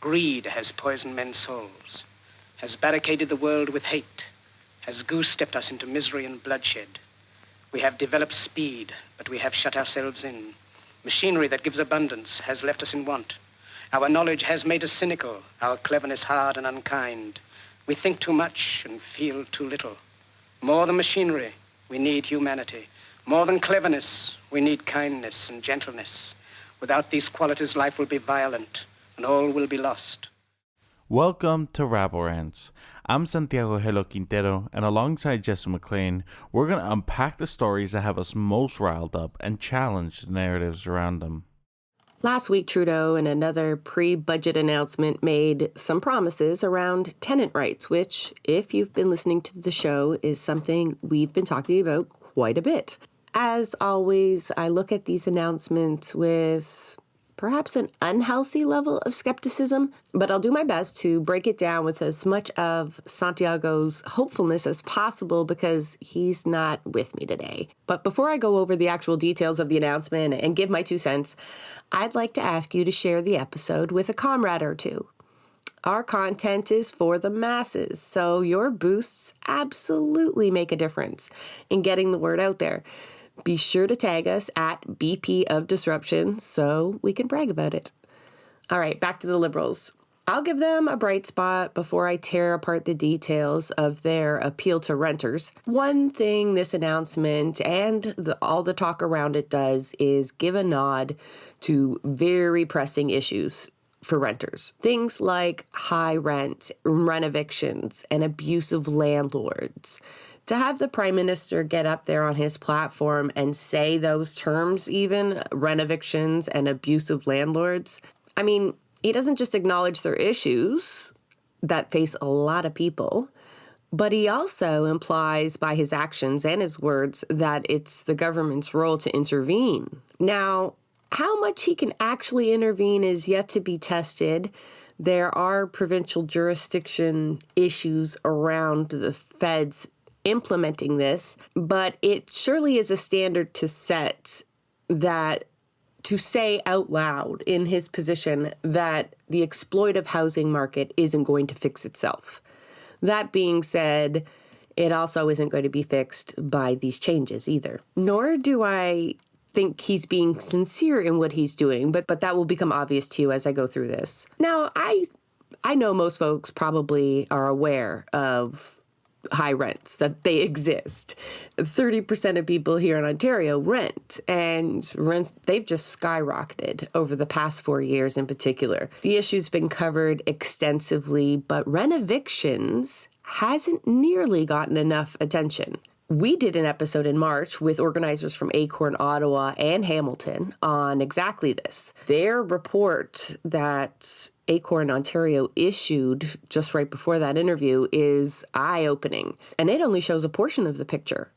Greed has poisoned men's souls, has barricaded the world with hate, has goose-stepped us into misery and bloodshed. We have developed speed, but we have shut ourselves in. Machinery that gives abundance has left us in want. Our knowledge has made us cynical, our cleverness hard and unkind. We think too much and feel too little. More than machinery, we need humanity. More than cleverness, we need kindness and gentleness. Without these qualities, life will be violent, and all will be lost. Welcome to Rabble Rants. I'm Santiago Helo Quintero, and alongside Jessa McLean, we're going to unpack the stories that have us most riled up and challenge the narratives around them. Last week, Trudeau, in another pre-budget announcement, made some promises around tenant rights, which, if you've been listening to the show, is something we've been talking about quite a bit. As always, I look at these announcements with perhaps an unhealthy level of skepticism, but I'll do my best to break it down with as much of Santiago's hopefulness as possible because he's not with me today. But before I go over the actual details of the announcement and give my 2 cents, I'd like to ask you to share the episode with a comrade or two. Our content is for the masses, so your boosts absolutely make a difference in getting the word out there. Be sure to tag us at BP of Disruption so we can brag about it. All right, back to the Liberals. I'll give them a bright spot before I tear apart the details of their appeal to renters. One thing this announcement and all the talk around it does is give a nod to very pressing issues for renters. Things like high rent, rent evictions, and abusive landlords. To have the Prime Minister get up there on his platform and say those terms even, rent evictions and abusive landlords, I mean, he doesn't just acknowledge their issues that face a lot of people, but he also implies by his actions and his words that it's the government's role to intervene. Now, how much he can actually intervene is yet to be tested. There are provincial jurisdiction issues around the feds implementing this, but it surely is a standard to set that to say out loud in his position that the exploitive housing market isn't going to fix itself. That being said, it also isn't going to be fixed by these changes either. Nor do I think he's being sincere in what he's doing, but that will become obvious to you as I go through this. Now, I know most folks probably are aware of high rents, that they exist. 30% of people here in Ontario rent, and rents, they've just skyrocketed over the past 4 years in particular. The issue's been covered extensively, but rent evictions hasn't nearly gotten enough attention. We did an episode in March with organizers from Acorn, Ottawa, and Hamilton on exactly this. Their report that Acorn, Ontario issued just right before that interview is eye-opening, and it only shows a portion of the picture.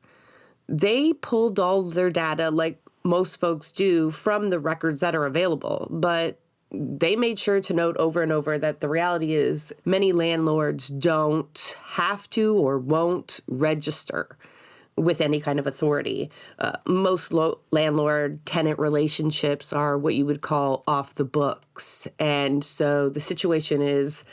They pulled all their data, like most folks do, from the records that are available, but they made sure to note over and over that the reality is many landlords don't have to or won't register with any kind of authority. Most landlord-tenant relationships are what you would call off the books. And so the situation is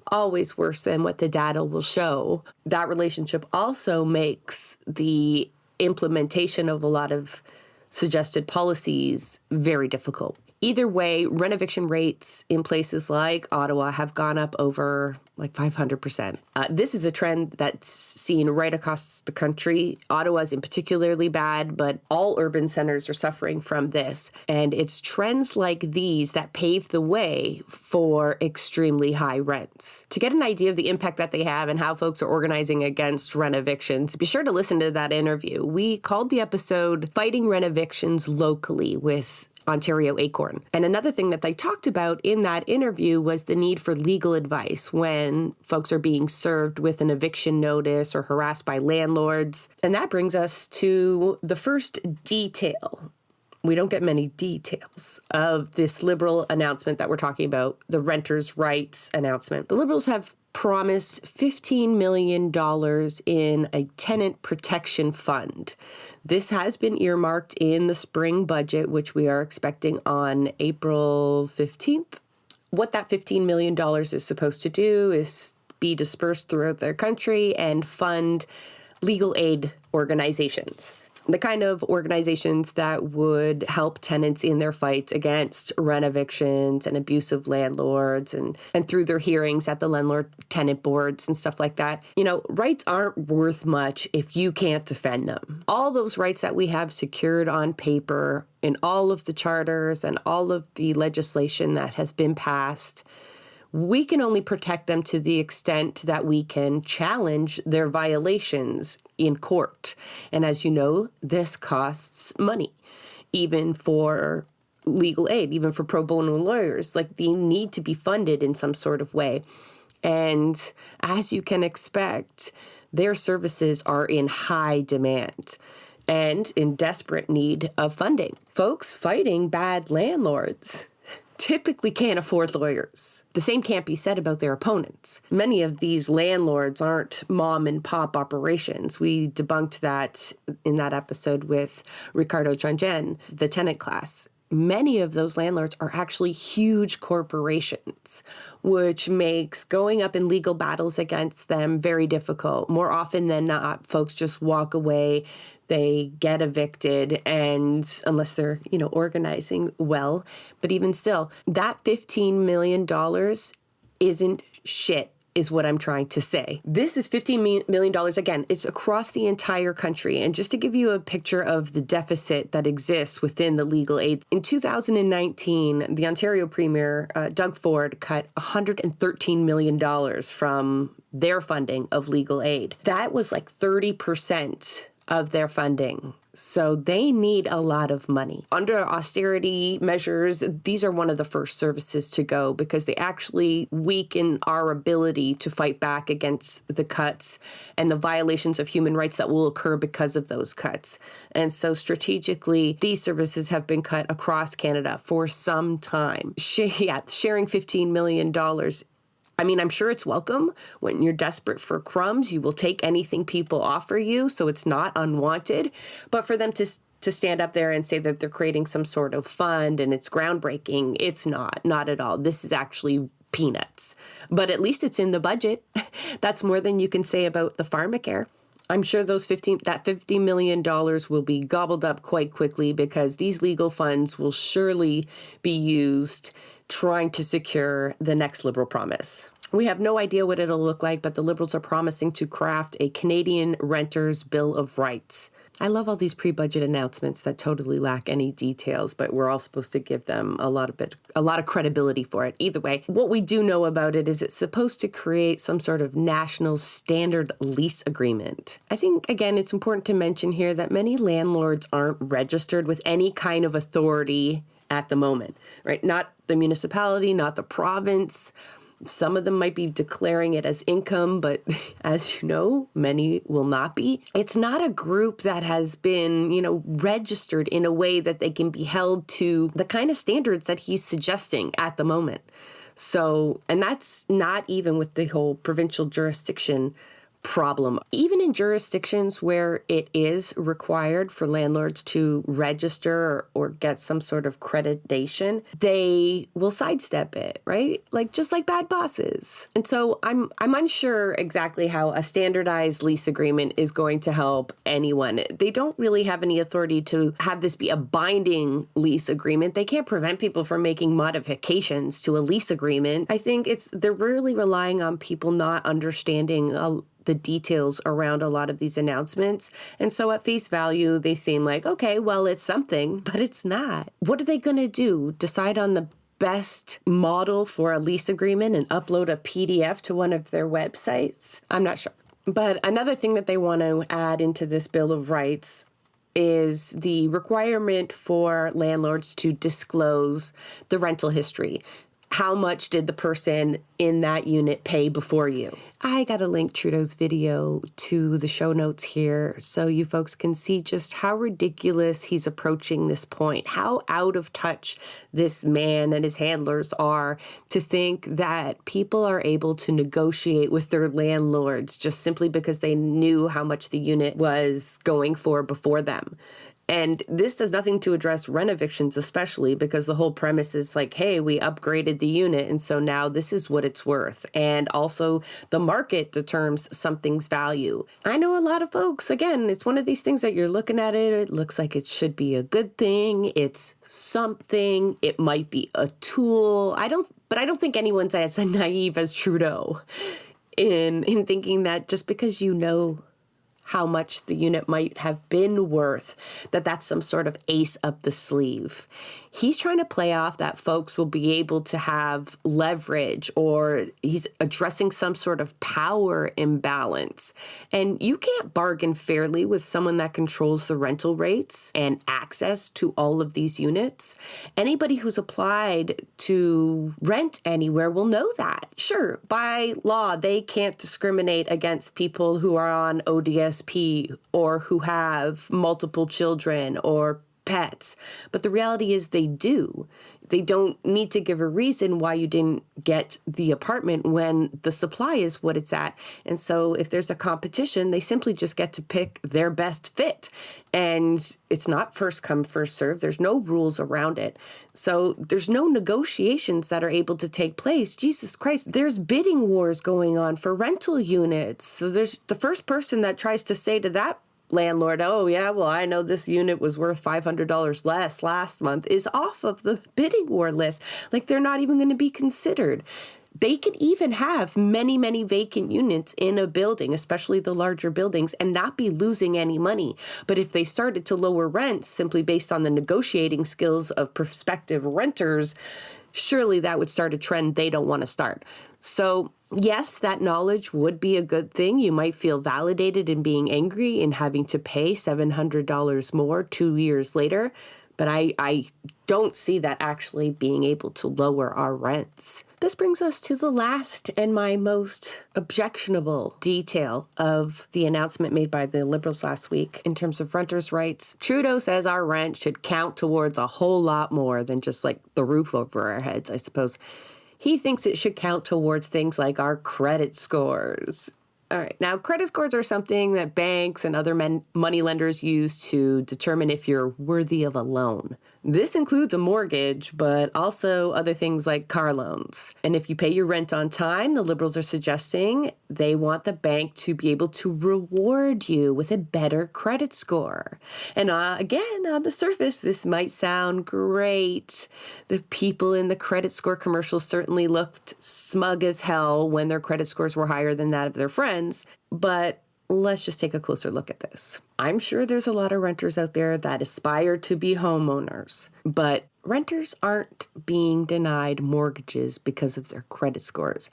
always worse than what the data will show. That relationship also makes the implementation of a lot of suggested policies very difficult. Either way, rent eviction rates in places like Ottawa have gone up over like 500%. This is a trend that's seen right across the country. Ottawa's in particularly bad, but all urban centers are suffering from this. And it's trends like these that pave the way for extremely high rents. To get an idea of the impact that they have and how folks are organizing against rent evictions, be sure to listen to that interview. We called the episode Fighting Rent Evictions Locally with Ontario Acorn. And another thing that they talked about in that interview was the need for legal advice when folks are being served with an eviction notice or harassed by landlords. And that brings us to the first detail. We don't get many details of this Liberal announcement that we're talking about, the renters' rights announcement. The Liberals have promised $15 million in a tenant protection fund. This has been earmarked in the spring budget, which we are expecting on April 15th. what that $15 million is supposed to do is be dispersed throughout their country and fund legal aid organizations. The kind of organizations that would help tenants in their fights against rent evictions and abusive landlords and through their hearings at the landlord tenant boards and stuff like that. Rights aren't worth much if you can't defend them. All those rights that we have secured on paper in all of the charters and all of the legislation that has been passed, we can only protect them to the extent that we can challenge their violations in court. And as you know, this costs money, even for legal aid, even for pro bono lawyers. Like, they need to be funded in some sort of way. And as you can expect, their services are in high demand and in desperate need of funding. Folks fighting bad landlords typically can't afford lawyers. The same can't be said about their opponents. Many of these landlords aren't mom and pop operations. We debunked that in that episode with Ricardo Janjen, the tenant class. Many of those landlords are actually huge corporations, which makes going up in legal battles against them very difficult. More often than not, folks just walk away. They get evicted, and unless they're, organizing well. But even still, that $15 million isn't shit, is what I'm trying to say. This is $15 million. Again, it's across the entire country. And just to give you a picture of the deficit that exists within the legal aid, in 2019, the Ontario Premier, Doug Ford, cut $113 million from their funding of legal aid. That was like 30% of their funding. So they need a lot of money. Under austerity measures, these are one of the first services to go because they actually weaken our ability to fight back against the cuts and the violations of human rights that will occur because of those cuts. And so strategically, these services have been cut across Canada for some time. Sharing $15 million, I'm sure it's welcome. When you're desperate for crumbs, you will take anything people offer you, so it's not unwanted. But for them to stand up there and say that they're creating some sort of fund and it's groundbreaking, it's not at all. This is actually peanuts. But at least it's in the budget. That's more than you can say about the pharmacare. I'm sure that $50 million will be gobbled up quite quickly because these legal funds will surely be used trying to secure the next Liberal promise. We have no idea what it'll look like, but the Liberals are promising to craft a Canadian Renters' Bill of Rights. I love all these pre-budget announcements that totally lack any details, but we're all supposed to give them a lot of credibility for it. Either way, what we do know about it is it's supposed to create some sort of national standard lease agreement. I think, again, it's important to mention here that many landlords aren't registered with any kind of authority at the moment, right? Not the municipality, not the province. Some of them might be declaring it as income, but as you know, many will not be. It's not a group that has been, registered in a way that they can be held to the kind of standards that he's suggesting at the moment. So, and that's not even with the whole provincial jurisdiction problem. Even in jurisdictions where it is required for landlords to register or get some sort of accreditation, they will sidestep it, right? Just like bad bosses. And so I'm unsure exactly how a standardized lease agreement is going to help anyone. They don't really have any authority to have this be a binding lease agreement. They can't prevent people from making modifications to a lease agreement. I think they're really relying on people not understanding the details around a lot of these announcements. And so at face value, they seem like, okay, well, it's something, but it's not. What are they going to do? Decide on the best model for a lease agreement and upload a PDF to one of their websites? I'm not sure. But another thing that they want to add into this Bill of Rights is the requirement for landlords to disclose the rental history. How much did the person in that unit pay before you? I got to link Trudeau's video to the show notes here so you folks can see just how ridiculous he's approaching this point, how out of touch this man and his handlers are to think that people are able to negotiate with their landlords just simply because they knew how much the unit was going for before them. And this does nothing to address rent evictions, especially because the whole premise is like, hey, we upgraded the unit, and so now this is what it's worth. And also the market determines something's value. I know a lot of folks, again, it's one of these things that you're looking at it looks like it should be a good thing. It's something. It might be a tool. I don't think anyone's as naive as Trudeau in thinking that just because you know how much the unit might have been worth, that's some sort of ace up the sleeve. He's trying to play off that folks will be able to have leverage, or he's addressing some sort of power imbalance. And you can't bargain fairly with someone that controls the rental rates and access to all of these units. Anybody who's applied to rent anywhere will know that. Sure, by law, they can't discriminate against people who are on ODSP or who have multiple children or pets. But the reality is they do. They don't need to give a reason why you didn't get the apartment when the supply is what it's at. And so if there's a competition, they simply just get to pick their best fit. And it's not first come, first serve. There's no rules around it. So there's no negotiations that are able to take place. Jesus Christ, there's bidding wars going on for rental units. So there's the first person that tries to say to that landlord, oh yeah, well, I know this unit was worth $500 less last month, is off of the bidding war list. Like, they're not even going to be considered. They can even have many, many vacant units in a building, especially the larger buildings, and not be losing any money. But if they started to lower rents simply based on the negotiating skills of prospective renters, surely that would start a trend they don't want to start. So yes, that knowledge would be a good thing. You might feel validated in being angry and having to pay $700 more 2 years later. But I don't see that actually being able to lower our rents. This brings us to the last and my most objectionable detail of the announcement made by the Liberals last week in terms of renters' rights. Trudeau says our rent should count towards a whole lot more than just like the roof over our heads, I suppose. He thinks it should count towards things like our credit scores. All right. Now, credit scores are something that banks and other money lenders use to determine if you're worthy of a loan. This includes a mortgage, but also other things like car loans. And if you pay your rent on time, the Liberals are suggesting they want the bank to be able to reward you with a better credit score. And again, on the surface, this might sound great. The people in the credit score commercials certainly looked smug as hell when their credit scores were higher than that of their friends. But let's just take a closer look at this. I'm sure there's a lot of renters out there that aspire to be homeowners, but renters aren't being denied mortgages because of their credit scores.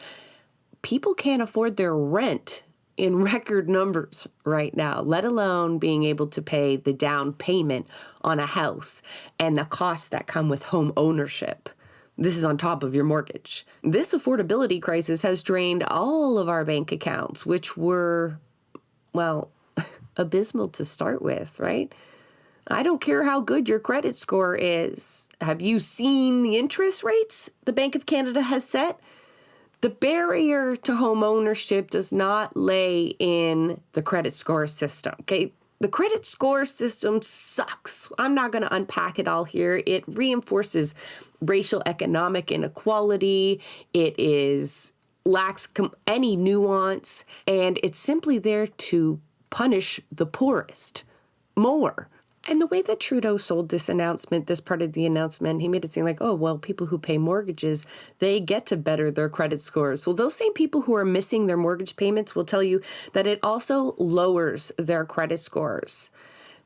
People can't afford their rent in record numbers right now, let alone being able to pay the down payment on a house and the costs that come with home ownership. This is on top of your mortgage. This affordability crisis has drained all of our bank accounts, which were, well, abysmal to start with, right? I don't care how good your credit score is. Have you seen the interest rates the Bank of Canada has set? The barrier to home ownership does not lay in the credit score system, okay? The credit score system sucks. I'm not going to unpack it all here. It reinforces racial economic inequality. It lacks any nuance, and it's simply there to punish the poorest more. And the way that Trudeau sold this announcement, this part of the announcement, he made it seem like, oh, well, people who pay mortgages, they get to better their credit scores. Well, those same people who are missing their mortgage payments will tell you that it also lowers their credit scores.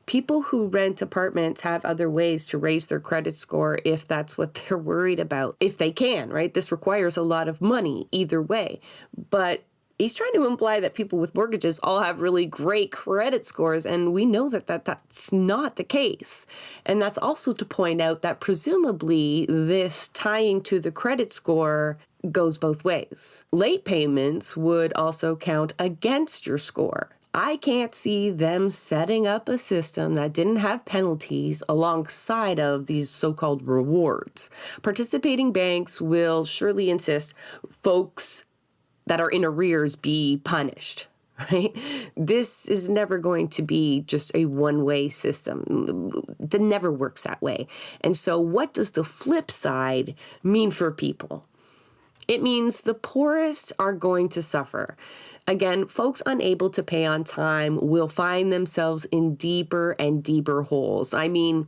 People who rent apartments have other ways to raise their credit score if that's what they're worried about, if they can, right? This requires a lot of money either way. But he's trying to imply that people with mortgages all have really great credit scores, and we know that that's not the case. And that's also to point out that presumably this tying to the credit score goes both ways. Late payments would also count against your score. I can't see them setting up a system that didn't have penalties alongside of these so-called rewards. Participating banks will surely insist folks that are in arrears be punished, right? This is never going to be just a one-way system. It never works that way. And so what does the flip side mean for people? It means the poorest are going to suffer. Again, folks unable to pay on time will find themselves in deeper and deeper holes. I mean,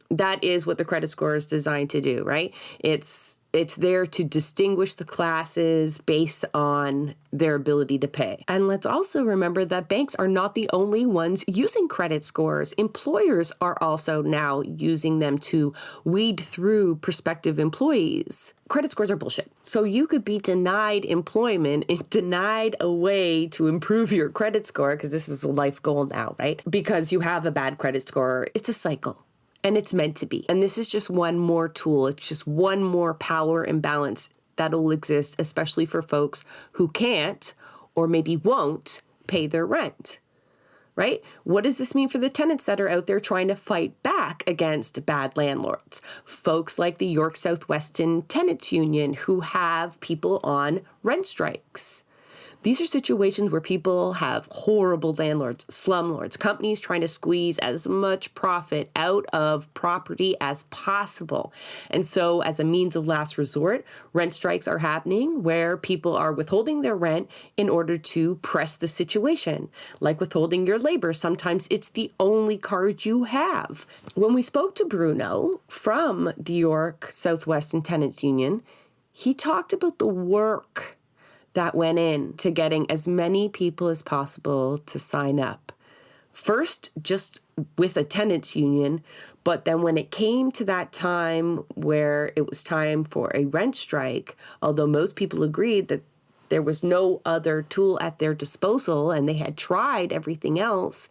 that is what the credit score is designed to do, right? It's there to distinguish the classes based on their ability to pay. And let's also remember that banks are not the only ones using credit scores. Employers are also now using them to weed through prospective employees. Credit scores are bullshit. So you could be denied employment and denied a way to improve your credit score, because this is a life goal now, right? Because you have a bad credit score. It's a cycle. And it's meant to be. And this is just one more tool. It's just one more power imbalance that'll exist, especially for folks who can't or maybe won't pay their rent, right? What does this mean for the tenants that are out there trying to fight back against bad landlords? Folks like the York Southwestern Tenants Union who have people on rent strikes. These are situations where people have horrible landlords, slumlords, companies trying to squeeze as much profit out of property as possible. And so as a means of last resort, rent strikes are happening where people are withholding their rent in order to press the situation. Like withholding your labor, sometimes it's the only card you have. When we spoke to Bruno from the York Southwestern Tenants Union, he talked about the work that went in to getting as many people as possible to sign up. First, just with a tenants union, but then when it came to that time where it was time for a rent strike, although most people agreed that there was no other tool at their disposal and they had tried everything else,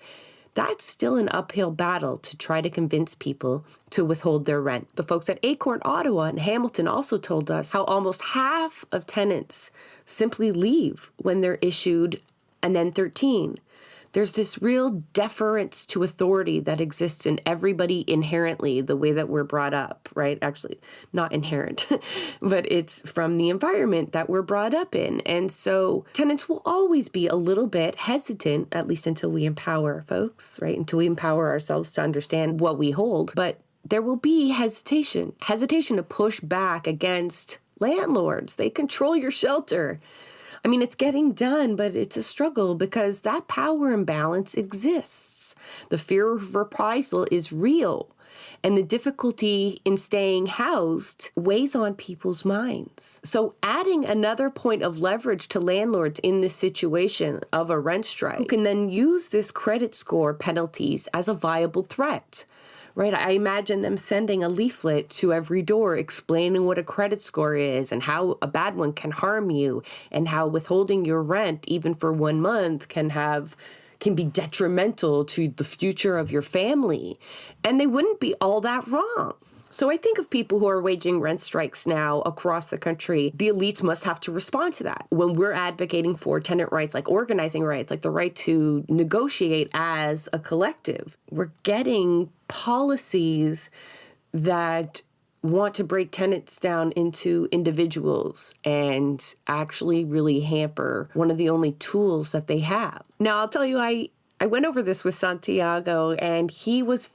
that's still an uphill battle to try to convince people to withhold their rent. The folks at Acorn, Ottawa, and Hamilton also told us how almost half of tenants simply leave when they're issued an N13. There's this real deference to authority that exists in everybody inherently, the way that we're brought up, right? Actually, not inherent, but it's from the environment that we're brought up in. And so tenants will always be a little bit hesitant, at least until we empower folks, right? Until we empower ourselves to understand what we hold. But there will be hesitation to push back against landlords. They control your shelter. I mean, it's getting done, but it's a struggle because that power imbalance exists. The fear of reprisal is real, and the difficulty in staying housed weighs on people's minds. So adding another point of leverage to landlords in this situation of a rent strike, who can then use this credit score penalties as a viable threat. Right, I imagine them sending a leaflet to every door explaining what a credit score is and how a bad one can harm you and how withholding your rent even for 1 month can be detrimental to the future of your family. And they wouldn't be all that wrong. So I think of people who are waging rent strikes now across the country, the elites must have to respond to that. When we're advocating for tenant rights, like organizing rights, like the right to negotiate as a collective, we're getting policies that want to break tenants down into individuals and actually really hamper one of the only tools that they have. Now, I'll tell you, I went over this with Santiago, and he was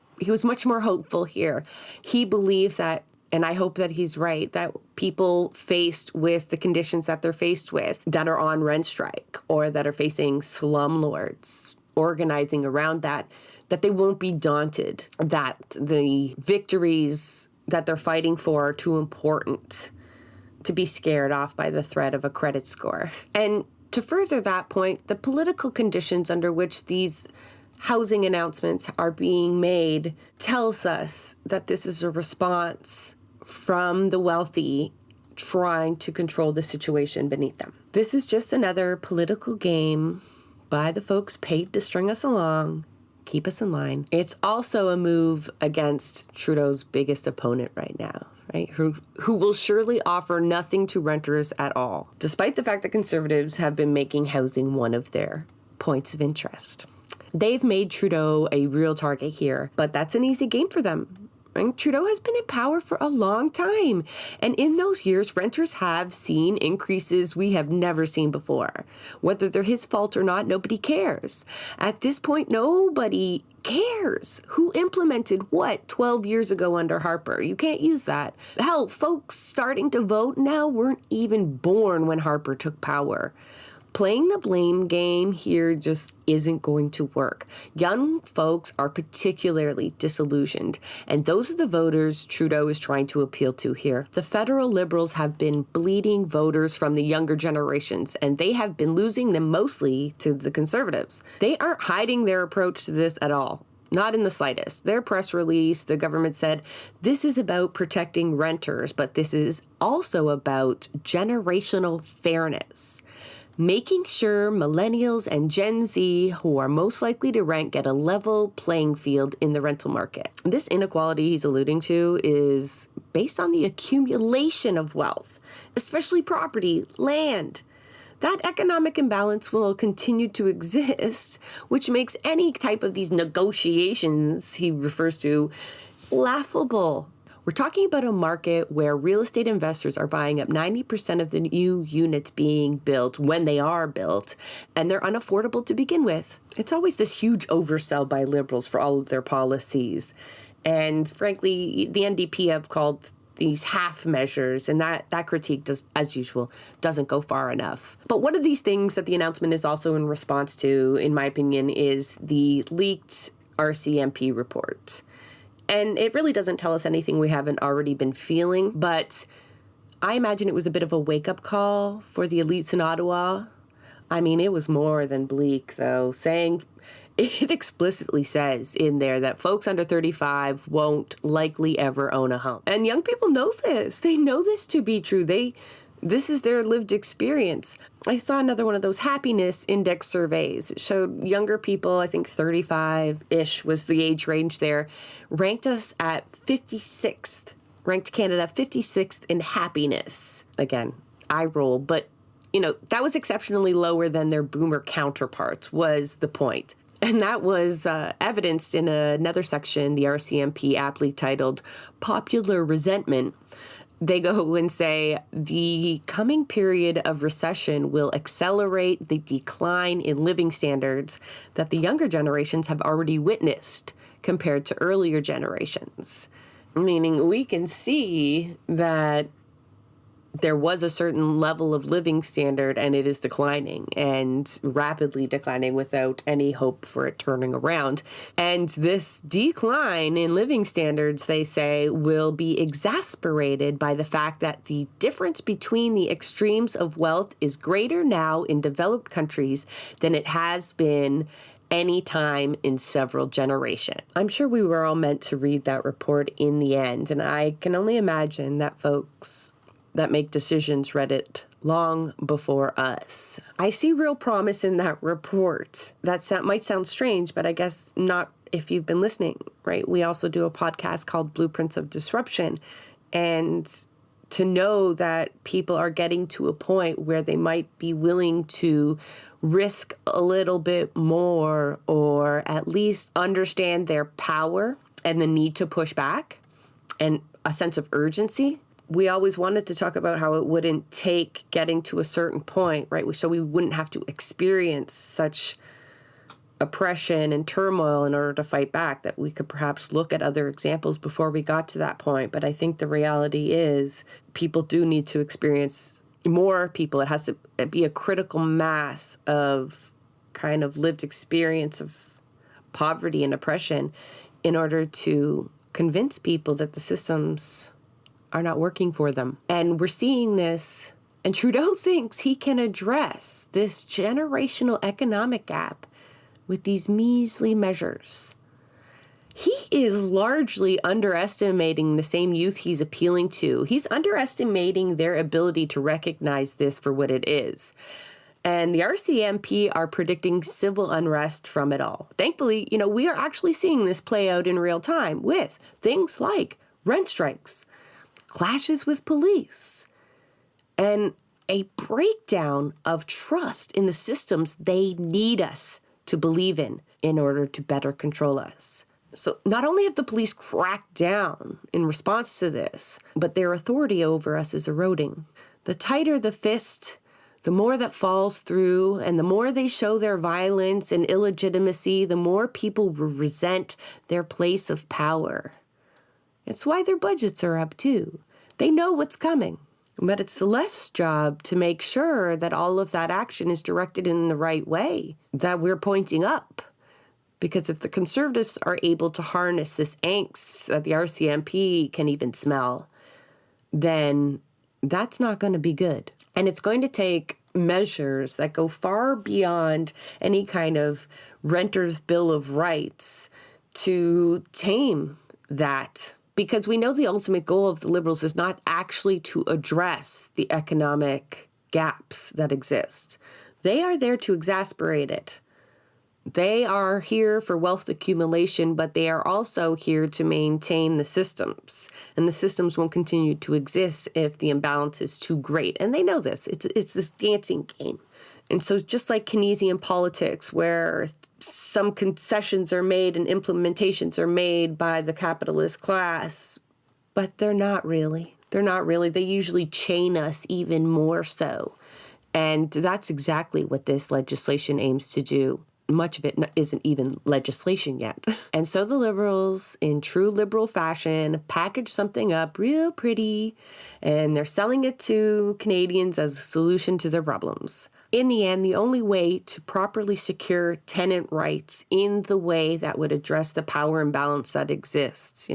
much more hopeful here. He believed that, and I hope that he's right, that people faced with the conditions that they're faced with, that are on rent strike or that are facing slumlords, organizing around that they won't be daunted, that the victories that they're fighting for are too important to be scared off by the threat of a credit score. And to further that point, the political conditions under which these housing announcements are being made tells us that this is a response from the wealthy trying to control the situation beneath them. This is just another political game by the folks paid to string us along, keep us in line. It's also a move against Trudeau's biggest opponent right now, right? Who will surely offer nothing to renters at all, despite the fact that Conservatives have been making housing one of their points of interest. They've made Trudeau a real target here, but that's an easy game for them, And Trudeau has been in power for a long time. And in those years, renters have seen increases we have never seen before. Whether they're his fault or not, nobody cares. At this point, nobody cares. Who implemented what 12 years ago under Harper? You can't use that. Hell, folks starting to vote now weren't even born when Harper took power. Playing the blame game here just isn't going to work. Young folks are particularly disillusioned, and those are the voters Trudeau is trying to appeal to here. The federal Liberals have been bleeding voters from the younger generations, and they have been losing them mostly to the Conservatives. They aren't hiding their approach to this at all. Not in the slightest. Their press release, the government said, this is about protecting renters, but this is also about generational fairness. Making sure millennials and Gen Z, who are most likely to rent, get a level playing field in the rental market. This inequality he's alluding to is based on the accumulation of wealth, especially property, land. That economic imbalance will continue to exist, which makes any type of these negotiations he refers to laughable. We're talking about a market where real estate investors are buying up 90% of the new units being built when they are built, and they're unaffordable to begin with. It's always this huge oversell by Liberals for all of their policies. And frankly, the NDP have called these half measures, and that critique, does, as usual, doesn't go far enough. But one of these things that the announcement is also in response to, in my opinion, is the leaked RCMP report. And it really doesn't tell us anything we haven't already been feeling, but I imagine it was a bit of a wake-up call for the elites in Ottawa. I mean, it was more than bleak, though, saying it explicitly says in there that folks under 35 won't likely ever own a home. And young people know this. They know this to be true. This is their lived experience. I saw another one of those happiness index surveys. It showed younger people, I think 35-ish was the age range there, ranked us at 56th, ranked Canada 56th in happiness. Again, eye roll, but that was exceptionally lower than their boomer counterparts was the point. And that was evidenced in another section, the RCMP aptly titled Popular Resentment. They go and say the coming period of recession will accelerate the decline in living standards that the younger generations have already witnessed compared to earlier generations. Meaning we can see that there was a certain level of living standard and it is declining and rapidly declining without any hope for it turning around. And this decline in living standards, they say, will be exacerbated by the fact that the difference between the extremes of wealth is greater now in developed countries than it has been any time in several generations. I'm sure we were all meant to read that report in the end, and I can only imagine that folks that make decisions read it long before us. I see real promise in that report. That might sound strange, but I guess not if you've been listening, right? We also do a podcast called Blueprints of Disruption. And to know that people are getting to a point where they might be willing to risk a little bit more or at least understand their power and the need to push back and a sense of urgency. We always wanted to talk about how it wouldn't take getting to a certain point, right? So we wouldn't have to experience such oppression and turmoil in order to fight back, that we could perhaps look at other examples before we got to that point. But I think the reality is people do need to experience more people. It has to be a critical mass of kind of lived experience of poverty and oppression in order to convince people that the systems are not working for them. And we're seeing this, and Trudeau thinks he can address this generational economic gap with these measly measures. He is largely underestimating the same youth he's appealing to. He's underestimating their ability to recognize this for what it is. And the RCMP are predicting civil unrest from it all. Thankfully, we are actually seeing this play out in real time with things like rent strikes, clashes with police, and a breakdown of trust in the systems they need us to believe in order to better control us. So not only have the police cracked down in response to this, but their authority over us is eroding. The tighter the fist, the more that falls through, and the more they show their violence and illegitimacy, the more people will resent their place of power. It's why their budgets are up too. They know what's coming. But it's the left's job to make sure that all of that action is directed in the right way, that we're pointing up. Because if the conservatives are able to harness this angst that the RCMP can even smell, then that's not going to be good. And it's going to take measures that go far beyond any kind of renter's bill of rights to tame that. Because we know the ultimate goal of the Liberals is not actually to address the economic gaps that exist. They are there to exacerbate it. They are here for wealth accumulation, but they are also here to maintain the systems. And the systems won't continue to exist if the imbalance is too great. And they know this. It's this dancing game. And so just like Keynesian politics, where some concessions are made and implementations are made by the capitalist class, but they're not really. They're not really. They usually chain us even more so. And that's exactly what this legislation aims to do. Much of it isn't even legislation yet. And so the Liberals, in true liberal fashion, package something up real pretty, and they're selling it to Canadians as a solution to their problems. In the end, the only way to properly secure tenant rights in the way that would address the power imbalance that exists,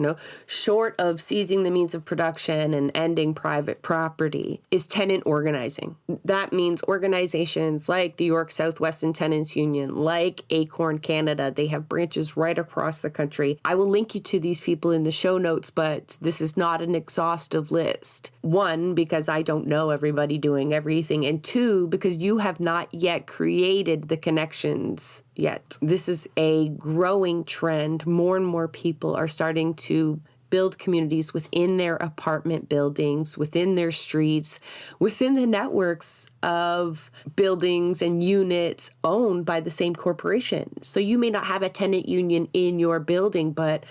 short of seizing the means of production and ending private property, is tenant organizing. That means organizations like the York Southwestern Tenants Union, like Acorn Canada. They have branches right across the country. I will link you to these people in the show notes, but this is not an exhaustive list. One, because I don't know everybody doing everything, and two, because you have not yet created the connections yet. This is a growing trend. More and more people are starting to build communities within their apartment buildings, within their streets, within the networks of buildings and units owned by the same corporation. So you may not have a tenant union in your building, but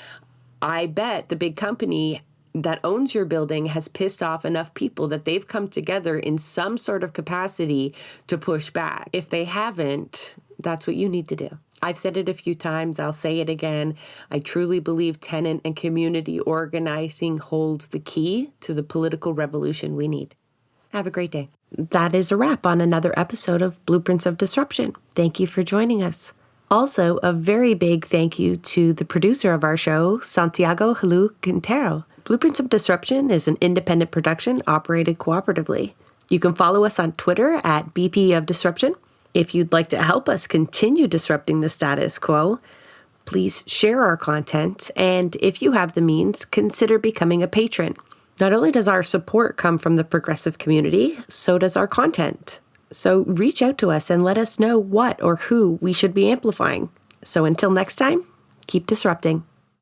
I bet the big company that owns your building has pissed off enough people that they've come together in some sort of capacity to push back. If they haven't, that's what you need to do. I've said it a few times. I'll say it again. I truly believe tenant and community organizing holds the key to the political revolution we need. Have a great day. That is a wrap on another episode of Blueprints of Disruption. Thank you for joining us. Also, a very big thank you to the producer of our show, Santiago Helu Quintero. Blueprints of Disruption is an independent production operated cooperatively. You can follow us on Twitter at BP of Disruption. If you'd like to help us continue disrupting the status quo, please share our content, and if you have the means, consider becoming a patron. Not only does our support come from the progressive community, so does our content. So reach out to us and let us know what or who we should be amplifying. So until next time, keep disrupting.